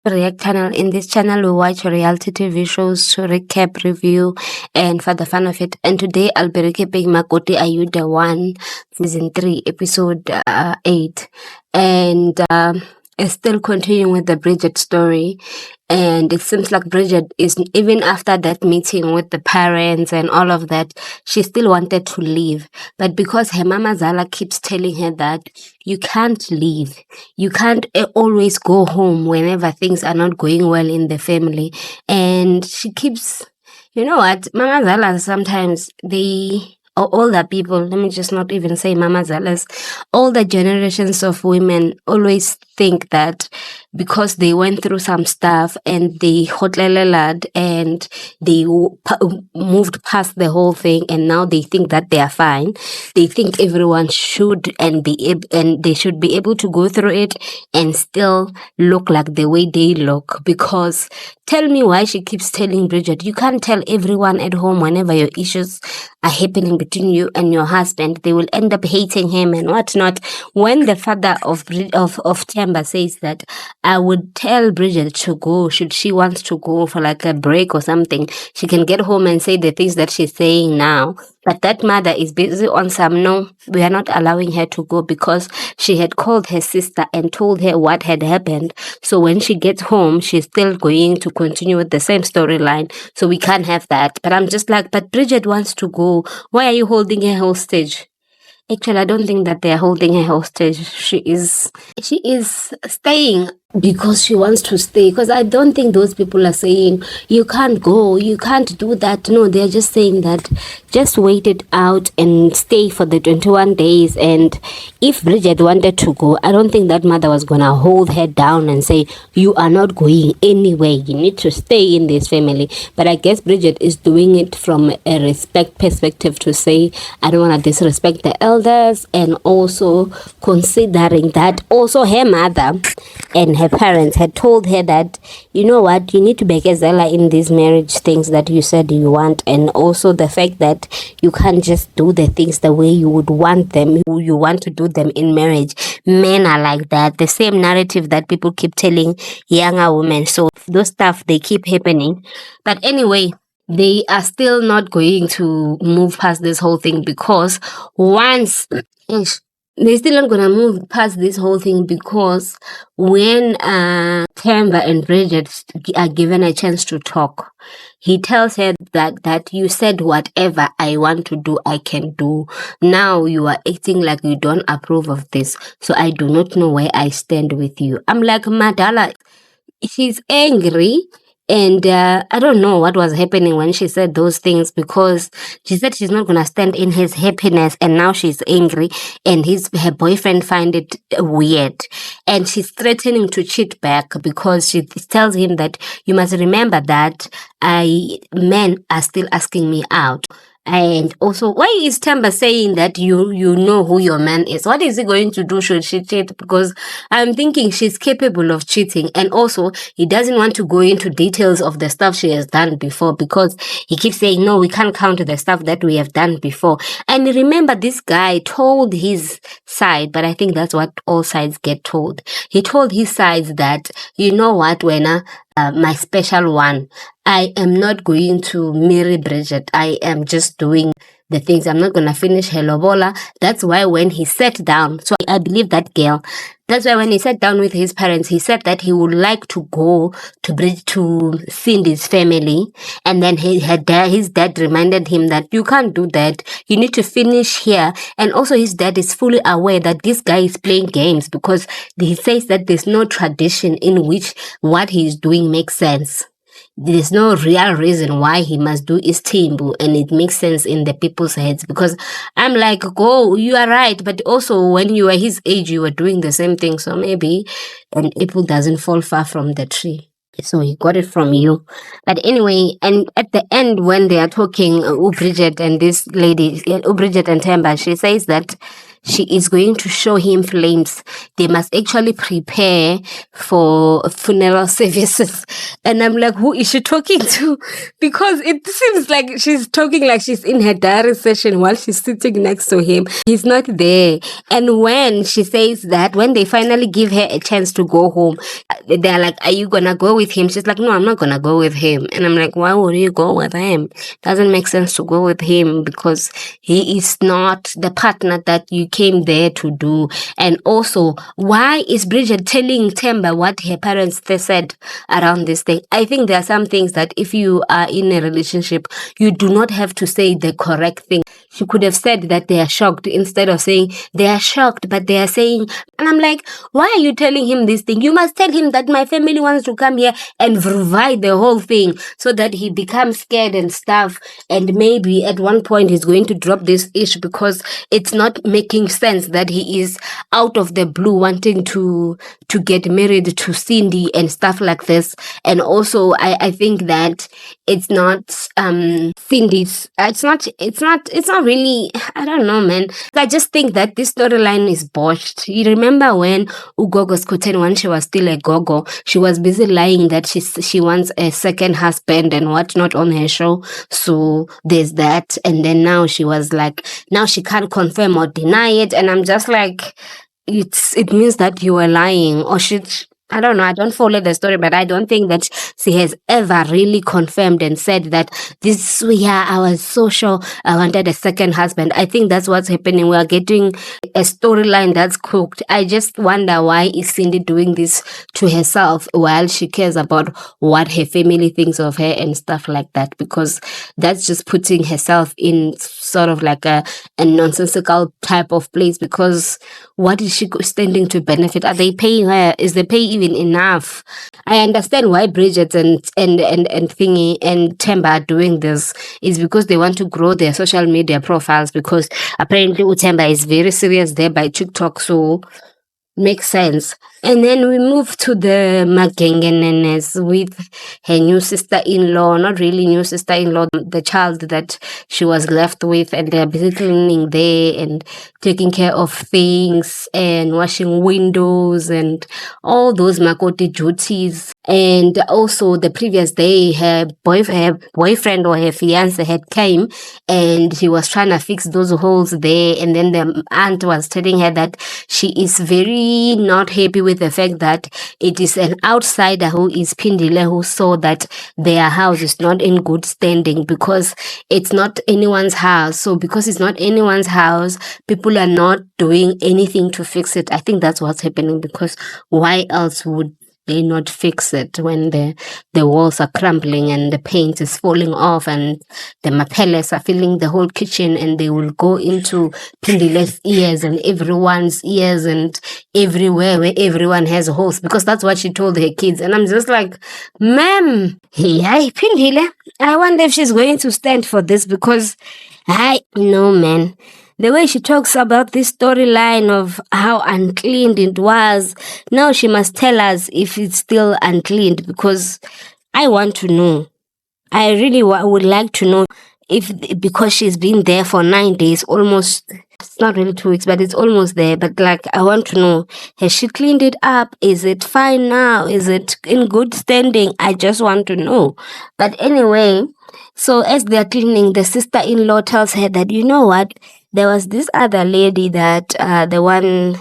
React channel. In this channel, we watch reality TV shows to recap, review, and for the fun of it. And today, I'll be recapping Makoti Are You the One, Season 3, Episode 8. And it's still continuing with the Bridget story. And it seems like Bridget is, even after that meeting with the parents and all of that, she still wanted to leave. But because her mama Zala keeps telling her that you can't leave, you can't always go home whenever things are not going well in the family. And she keeps, you know what, Mama Zala sometimes or older people, let me just not even say Mama Zalas, older generations of women always think that because they went through some stuff and they hotlelelad and they moved past the whole thing and now they think that they are fine. They think everyone should and they should be able to go through it and still look like the way they look. Because tell me why she keeps telling Bridget, you can't tell everyone at home whenever your issues are happening between you and your husband. They will end up hating him and whatnot. When the father of Themba says that I would tell Bridget to go, should she wants to go for like a break or something, she can get home and say the things that she's saying now. But that mother is busy on some, no, we are not allowing her to go because she had called her sister and told her what had happened. So when she gets home, she's still going to continue with the same storyline. So we can't have that. But I'm just like, but Bridget wants to go. Why are you holding her hostage? Actually, I don't think that they're holding her hostage. She is staying because she wants to stay. Because I don't think those people are saying, you can't go, you can't do that. No, they're just saying that just wait it out and stay for the 21 days. And if Bridget wanted to go, I don't think that mother was going to hold her down and say, you are not going anyway. You need to stay in this family. But I guess Bridget is doing it from a respect perspective to say, I don't want to disrespect the elders. And also considering that also her mother and her parents had told her that, you know what, you need to be bekezela in these marriage things that you said you want. And also the fact that you can't just do the things the way you would want them, you want to do them in marriage. Men are like that. The same narrative that people keep telling younger women. So those stuff, they keep happening. But anyway, they are still not going to move past this whole thing because once they're still not gonna move past this whole thing because when Themba and Bridget are given a chance to talk, he tells her that you said whatever I want to do, I can do. Now you are acting like you don't approve of this, so I do not know where I stand with you. I'm like, Madala, she's angry. And I don't know what was happening when she said those things because she said she's not going to stand in his happiness and now she's angry and her boyfriend find it weird. And she's threatening to cheat back because she tells him that you must remember that men are still asking me out. And also, why is Themba saying that you know who your man is? What is he going to do should she cheat? Because I'm thinking she's capable of cheating. And also, he doesn't want to go into details of the stuff she has done before because he keeps saying, no, we can't count the stuff that we have done before. And remember, this guy told his side, but I think that's what all sides get told. He told his sides that, you know what, Wena, my special one, I am not going to marry Bridget. I am just doing the things. I'm not going to finish her lobola. That's why when he sat down, so I believe that girl, that's why when he sat down with his parents, he said that he would like to go to Cindy's family. And then his dad reminded him that you can't do that. You need to finish here. And also his dad is fully aware that this guy is playing games because he says that there's no tradition in which what he's doing makes sense. There's no real reason why he must do Istimbu, and it makes sense in the people's heads because I'm like, go, you are right, but also when you were his age, you were doing the same thing, so maybe an apple doesn't fall far from the tree. So he got it from you. But anyway, and at the end when they are talking, Bridget and this lady, Bridget and Themba, she says that she is going to show him flames. They must actually prepare for funeral services. And I'm like, who is she talking to? Because it seems like she's talking like she's in her diary session while she's sitting next to him. He's not there. And when she says that, when they finally give her a chance to go home, they're like, are you gonna go with him? She's like, no, I'm not gonna go with him. And I'm like, why would you go with him? Doesn't make sense to go with him because he is not the partner that you came there to do. And also, why is Bridget telling Themba what her parents they said around this thing? I think there are some things that if you are in a relationship, you do not have to say the correct thing. She could have said that they are shocked instead of saying they are shocked, but they are saying, and I'm like, why are you telling him this thing? You must tell him that my family wants to come here and provide the whole thing so that he becomes scared and stuff. And maybe at one point he's going to drop this issue because it's not making sense that he is out of the blue wanting to get married to Cindy and stuff like this. And also I think that it's not Cindy's it's not really, I don't know, man. I just think that this storyline is botched. You remember when Ugogo Skuten, when she was still a gogo, she was busy lying that she wants a second husband and whatnot on her show. So there's that. And then now she was like, now she can't confirm or deny it. And I'm just like, it means that you were lying, or I don't know, I don't follow the story, but I don't think that she has ever really confirmed and said that I was so sure I wanted a second husband. I think that's what's happening. We are getting a storyline that's cooked. I just wonder, why is Cindy doing this to herself while she cares about what her family thinks of her and stuff like that? Because that's just putting herself in sort of like a nonsensical type of place, because what is she standing to benefit? Are they paying her? Is the pay even enough? I understand why Bridget and Thingy and Themba are doing this is because they want to grow their social media profiles, because apparently Themba is very serious there by TikTok, so makes sense. And then we move to the Magengenenes with her new sister-in-law, not really new sister-in-law, the child that she was left with, and they're busy cleaning there and taking care of things and washing windows and all those Makoti duties. And also the previous day, her boyfriend or her fiance had came and he was trying to fix those holes there. And then the aunt was telling her that she is very not happy with the fact that it is an outsider who is Pindile who saw that their house is not in good standing, because it's not anyone's house. So because it's not anyone's house, people are not doing anything to fix it. I think that's what's happening, because why else would they not fix it when the walls are crumbling and the paint is falling off and the mapeles are filling the whole kitchen, and they will go into Pindile's ears and everyone's ears and everywhere where everyone has holes, because that's what she told her kids. And I'm just like, ma'am, hey, Pindile, I wonder if she's going to stand for this, because I know, man. The way she talks about this storyline of how unclean it was, now she must tell us if it's still unclean, because I want to know. I really would like to know if, because she's been there for 9 days, almost, it's not really 2 weeks, but it's almost there. But like, I want to know, has she cleaned it up? Is it fine now? Is it in good standing? I just want to know. But anyway, so as they're cleaning, the sister-in-law tells her that, you know what? There was this other lady that, the one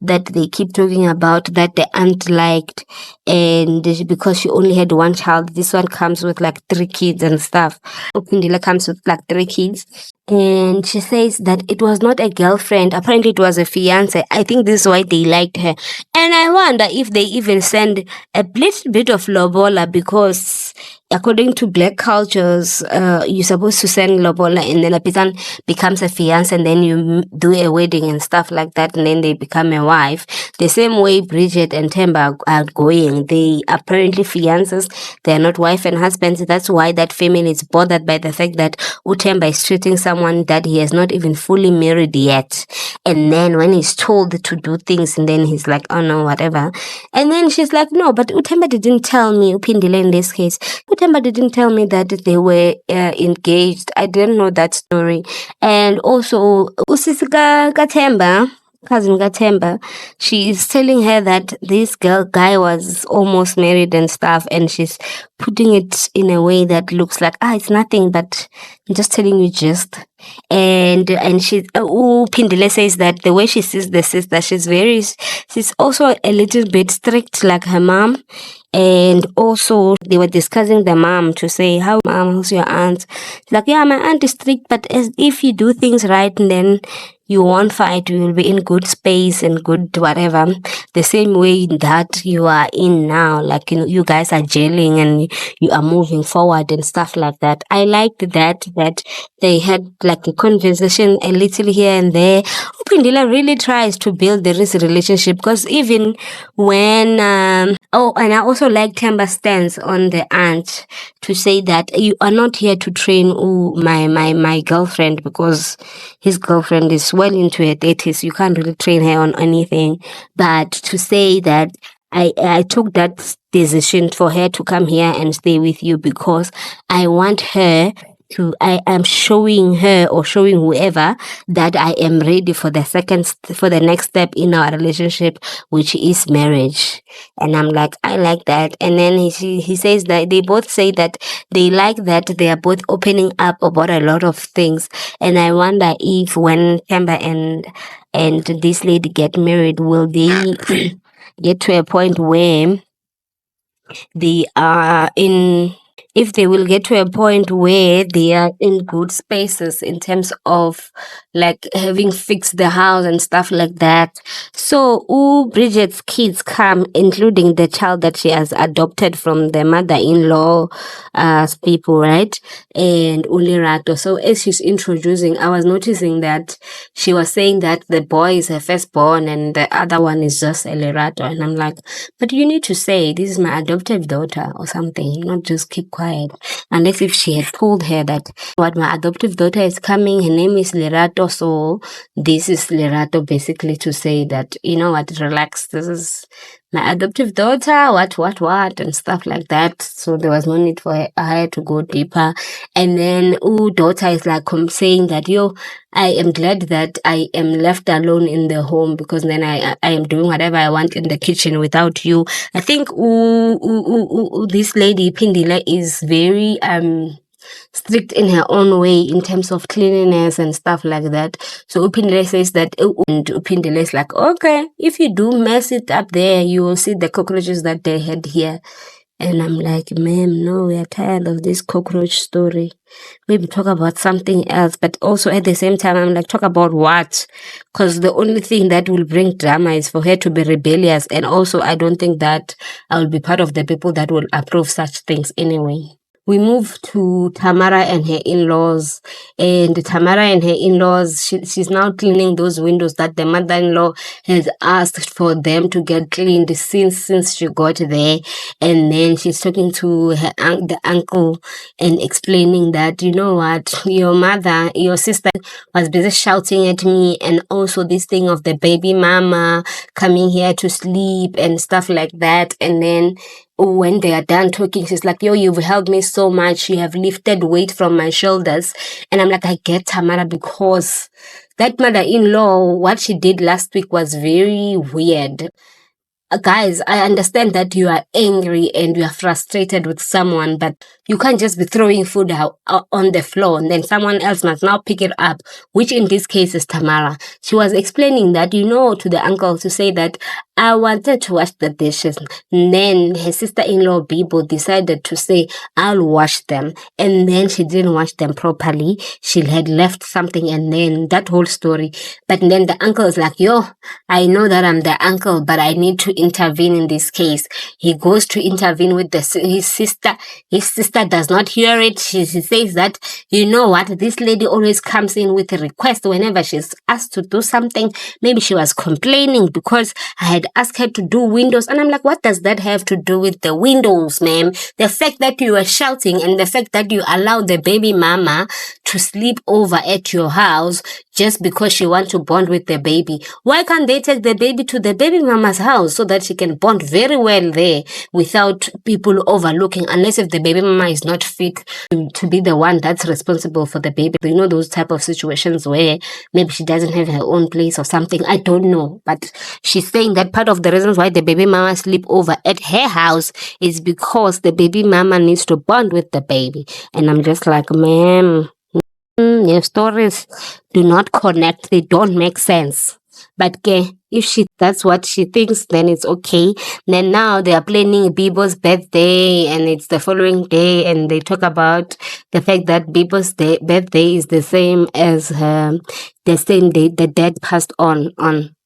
that they keep talking about, that the aunt liked, and because she only had one child, this one comes with like 3 kids and stuff. Opindila comes with like 3 kids. And she says that it was not a girlfriend. Apparently it was a fiance. I think this is why they liked her. And I wonder if they even send a little bit of lobola, because according to black cultures, you're supposed to send lobola, and then a person becomes a fiance, and then you do a wedding and stuff like that, and then they become a wife. The same way Bridget and Themba are going. They apparently fiancés. They are not wife and husbands. That's why that family is bothered by the fact that Themba is treating someone that he has not even fully married yet. And then when he's told to do things, and then he's like, oh no, whatever. And then she's like, no, but Themba didn't tell me, Upindile in this case. Themba didn't tell me that they were engaged. I didn't know that story. And also, usisi ka Themba, cousin ka Themba, she's telling her that this guy was almost married and stuff, and she's putting it in a way that looks like, it's nothing, but I'm just telling you just. And she Pindile says that the way she sees the sister, she's also a little bit strict like her mom. And also they were discussing the mom to say, how mom, who's your aunt? She's like, yeah, my aunt is strict, but as if you do things right, and then you won't fight, you will be in good space and good whatever. The same way that you are in now, like, you guys are gelling and you are moving forward and stuff like that. I liked that they had like a conversation a little here and there. Pindila really tries to build this relationship, because even when and I also like Themba's stance on the aunt to say that you are not here to train my girlfriend, because his girlfriend is well into her 30s. You can't really train her on anything. But to say that I took that decision for her to come here and stay with you because I want her to, I am showing her or showing whoever that I am ready for for the next step in our relationship, which is marriage. And I'm like, I like that. And then he says that they both say that they like that they are both opening up about a lot of things. And I wonder if when Themba and this lady get married, will they get to a point where they are in, if they will get to a point where they are in good spaces in terms of like having fixed the house and stuff like that. So Bridget's kids come, including the child that she has adopted from the mother-in-law people, right? And Ulirato. So as she's introducing, I was noticing that she was saying that the boy is her firstborn and the other one is just Elirato. And I'm like, but you need to say, this is my adoptive daughter or something, not just keep quiet. Unless if she had told her that, what, my adoptive daughter is coming, her name is Lerato, so this is Lerato, basically to say that, you know what, relax, this is my adoptive daughter, what, and stuff like that. So there was no need for her to go deeper. And then, daughter is like saying that, I am glad that I am left alone in the home, because then I am doing whatever I want in the kitchen without you. I think this lady Pindile is very strict in her own way in terms of cleanliness and stuff like that. So Upindile says that, and Upindile is like, okay, if you do mess it up there, you will see the cockroaches that they had here. And I'm like, ma'am, no, we are tired of this cockroach story. Maybe talk about something else. But also at the same time, I'm like, talk about what? Because the only thing that will bring drama is for her to be rebellious. And also, I don't think that I will be part of the people that will approve such things anyway. We move to Tamara and her in-laws, and Tamara and her in-laws, she's now cleaning those windows that the mother-in-law has asked for them to get cleaned since she got there. And then she's talking to the uncle and explaining that, you know what, your sister was busy shouting at me, and also this thing of the baby mama coming here to sleep and stuff like that. And then when they are done talking, she's like, you've helped me so much. You have lifted weight from my shoulders. And I'm like, I get Tamara, because that mother-in-law, what she did last week was very weird. Guys, I understand that you are angry and you are frustrated with someone, but you can't just be throwing food out on the floor and then someone else must now pick it up, which in this case is Tamara. She was explaining that, to the uncle, to say that I wanted to wash the dishes. And then her sister-in-law, Bibo, decided to say, I'll wash them. And then she didn't wash them properly. She had left something, and then that whole story. But then the uncle is like, I know that I'm the uncle, but I need to intervene in this case. He goes to intervene with his sister. His sister does not hear it. She says that, you know what, this lady always comes in with a request whenever she's asked to do something. Maybe she was complaining because I had asked her to do windows. And I'm like, what does that have to do with the windows, ma'am? The fact that you were shouting and the fact that you allowed the baby mama to sleep over at your house just because she wants to bond with the baby. Why can't they take the baby to the baby mama's house so that she can bond very well there without people overlooking, unless if the baby mama is not fit to be the one that's responsible for the baby. You know, those type of situations where maybe she doesn't have her own place or something. I don't know. But she's saying that part of the reasons why the baby mama sleep over at her house is because the baby mama needs to bond with the baby. And I'm just like, ma'am, your stories do not connect. They don't make sense. But if that's what she thinks, then it's okay. Then now they are planning Bibo's birthday, and it's the following day, and they talk about the fact that Bibo's birthday is the same as the same day the dad passed on.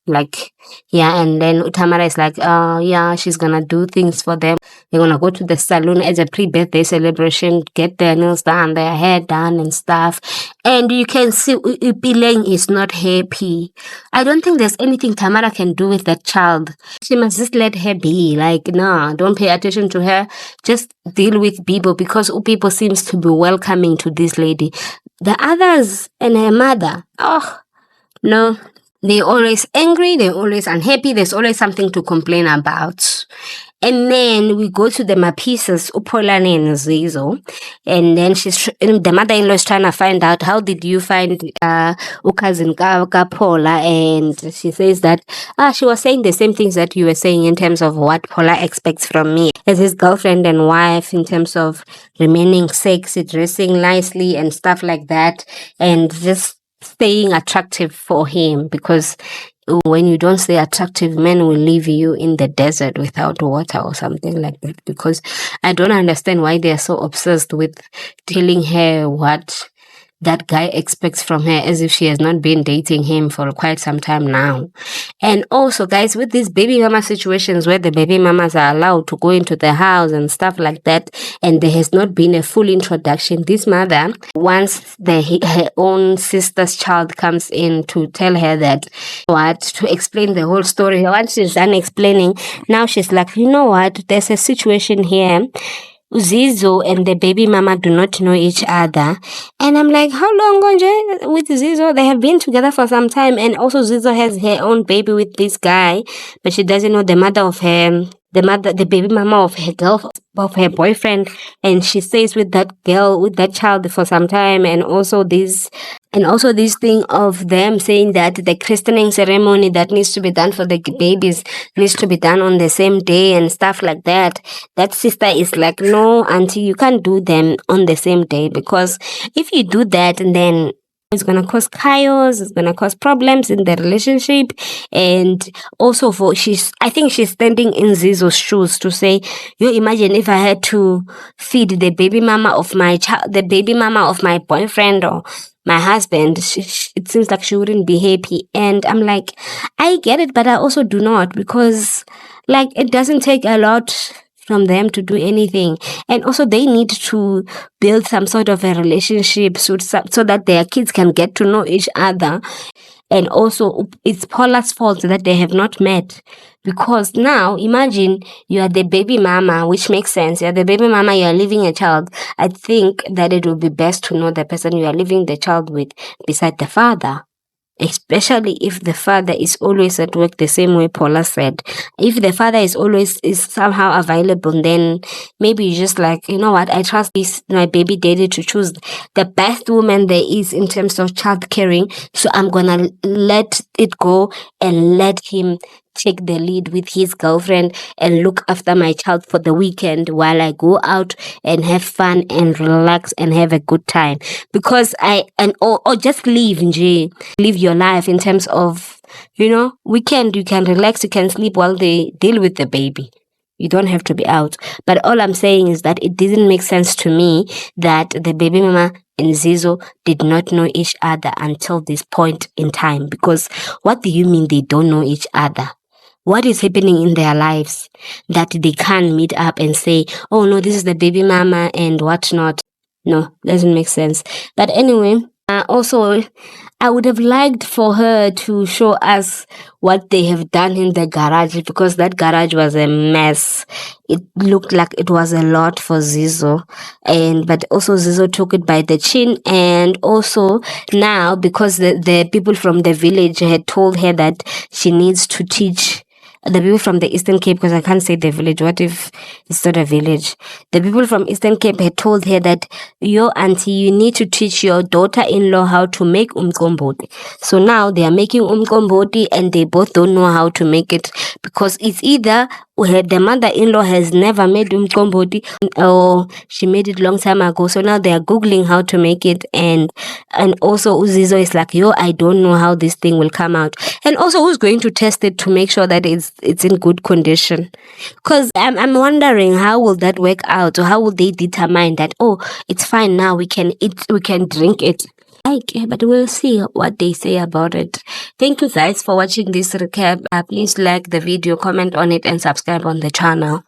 Like, yeah, and then Tamara is like, yeah, she's gonna do things for them. They're gonna go to the salon as a pre-birthday celebration, get their nails done, their hair done and stuff. And you can see Pileng is not happy. I don't think there's anything Tamara can do with that child. She must just let her be. Like, nah, don't pay attention to her. Just deal with Bibo, because Bibo seems to be welcoming to this lady. The others and her mother, oh, no. They're always angry, they're always unhappy, there's always something to complain about. And then we go to the Mapisas, Upolane and Zizo. And then the mother-in-law is trying to find out, how did you find Ukazin Paula? And she says that she was saying the same things that you were saying in terms of what Paula expects from me as his girlfriend and wife, in terms of remaining sexy, dressing nicely and stuff like that, and just staying attractive for him, because when you don't stay attractive, men will leave you in the desert without water or something like that. Because I don't understand why they are so obsessed with telling her what that guy expects from her, as if she has not been dating him for quite some time now. And also, guys, with these baby mama situations where the baby mamas are allowed to go into the house and stuff like that, and there has not been a full introduction, this mother, once her own sister's child comes in to tell her that, to explain the whole story, once she's done explaining, now she's like, you know what, there's a situation here. Zizo and the baby mama do not know each other. And I'm like, how long, Gonje, with Zizo? They have been together for some time. And also Zizo has her own baby with this guy, but she doesn't know the mother of the baby mama of her boyfriend. And she stays with that child for some time. And also this thing of them saying that the christening ceremony that needs to be done for the babies needs to be done on the same day and stuff like that. That sister is like, no, auntie, you can't do them on the same day, because if you do that, then it's going to cause chaos, it's going to cause problems in the relationship. And also I think she's standing in Zizo's shoes to say, you imagine if I had to feed the baby mama of my boyfriend or my husband, it seems like she wouldn't be happy. And I'm like, I get it, but I also do not, because like it doesn't take a lot from them to do anything. And also they need to build some sort of a relationship so that their kids can get to know each other. And also it's Paula's fault that they have not met, because now imagine you are the baby mama, which makes sense. You're the baby mama, you are leaving a child. I think that it would be best to know the person you are leaving the child with beside the father. Especially if the father is always at work, the same way Paula said. If the father is somehow available, then maybe you just like, you know what, I trust my baby daddy to choose the best woman there is in terms of child caring. So I'm gonna let it go and let him take the lead with his girlfriend and look after my child for the weekend while I go out and have fun and relax and have a good time. Because or just live your life in terms of, weekend, you can relax, you can sleep while they deal with the baby. You don't have to be out. But all I'm saying is that it didn't make sense to me that the baby mama and Zizo did not know each other until this point in time. Because what do you mean they don't know each other? What is happening in their lives that they can't meet up and say, oh no, this is the baby mama and whatnot? No, doesn't make sense. But anyway, Also, I would have liked for her to show us what they have done in the garage, because that garage was a mess. It looked like it was a lot for Zizo, but also Zizo took it by the chin. And also now, because the people from the village had told her that she needs to teach the people from the Eastern Cape, because I can't say the village. What if it's not a village? The people from Eastern Cape had told her that, yo, auntie, you need to teach your daughter-in-law how to make umkomboti. So now they are making umkomboti, and they both don't know how to make it, because it's either the mother-in-law has never made umkomboti, or she made it long time ago. So now they are Googling how to make it. And also Uzizo is like, yo, I don't know how this thing will come out. And also, who's going to test it to make sure that it's in good condition? Because I'm wondering, how will that work out, or how will they determine that, oh, it's fine now, we can drink it? But we'll see what they say about it. Thank you guys for watching this recap. Please like the video, comment on it, and subscribe on the channel.